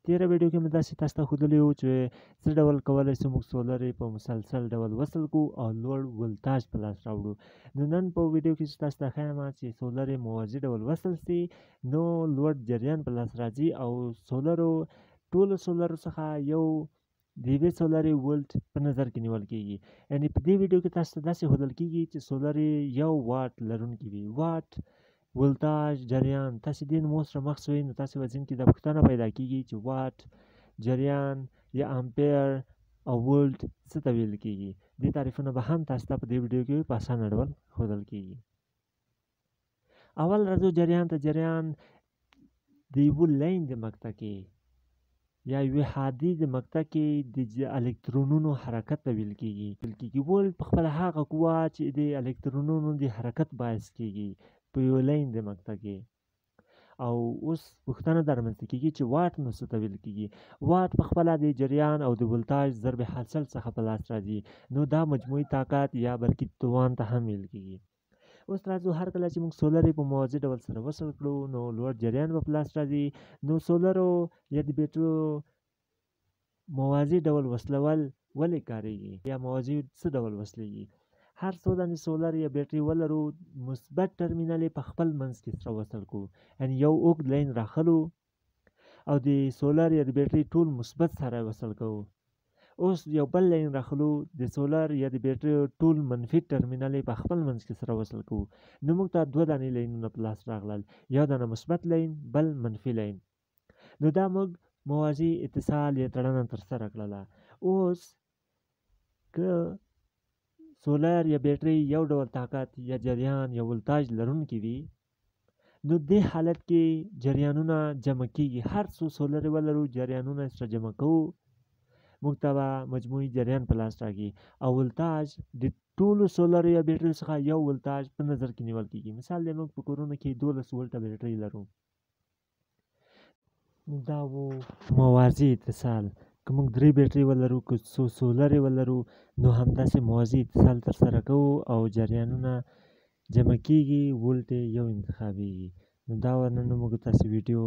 تیره ویډیو کې مې داسې تاسو ته ښودلی و چې څه ډول کولی شو موږ سولر په مسلسل ډول وصل کړو او لوړ ولتاژ په لاس راوړو. نو نن په ویډیو کې چې تاسو ته ښیم چې سولر موازي ډول وصل سي نو لوړ جریان په لاس راځي او ټولو سولرو څخه یو د یوې سولرې ولټ په نظر کې نیول کېږي. یعنې په دې ویډیو کې تاسو ته داسې ښودل کېږي چې سولر 1 واټ لرونکي وي. واټ ولتاژ جریان تاسو دې نومو سره مخ شوئ نو تاسو به ذهن کې دا پوښتنه پیدا کېږي چې واټ جریان یا امپیر او ولټ څه ته ویل کېږي. دې تعریفونه به هم تاسو ته په دې ویډیو کې په اسانه ډول ښودل کېږي. اول راځو جریان ته. جریان د یوه لین د مقطع کې یا یوې حادې د مقطع کې د الکترونونو حرکت ته ویل کېږي. ولټ په خپله هغه قوه چې د الکترونونو د حرکت باعث کېږي په یو لین د مقطع کې. او اوس پوښتنه در رامنځته کېږي چې واټ نو څه ته ویل کېږي. واټ په خپله د جریان او د ولتاژ ضرب حاصل څخه په لاس راځي. نو دا مجموعي طاقت یا برقي توان ته هم ویل کېږي. اوس راځو هر کله چې موږ سولر په موازي ډول سره وصل کړو نو لوړ جریان به په لاس راځي. نو سولرو یا د بیټریو موازي ډول وصلول ولې کارېږي یا موازي څه ډول وصلېږي؟ هر څو دانې سولر یا بیټري ولرو مثبت ټرمینل یې په خپل منځ کې سره وصل کړو. یعنې یو اوږد لین راخلو او د سولر یا د بیټري ټول مثبت سره وصل کوو. اوس یو بل لین راخلو د سولر یا د بیټري ټول منفي ټرمینل یې په خپل منځ کې سره وصل کوو. نو موږ ته 2 دانې لینونه په لاس راغلل. یو دانه مثبت لین بل منفي لین. نو دا موږ موازي اتصال یا تړنه ترسره کړله. اوس که سولر یا بیټري یو ډول طاقت یا جریان یا ولتاژ لرونکي وي نو دې حالت کې جریانونه جمع کېږي. هر څو سولر ولرو جریانونه سره جمع کوو موږ ته به مجموعي جریان په لاس راځي او ولتاژ د ټولو سولر یا بیټري څخه یو ولتاژ په نظر کې نیول کېږي. مثال دی موږ په کورونو کې 12 ولټه بیټري لرو. دا و موازي اتصال. که موږ 3 بیټري ولرو که څو سولر ولرو نو همداسې موازي اتصال ترسره کوو او جریانونه جمع کېږي ولټ یو انتخابېږي. نو دا و نن موږ تاسې ویډیو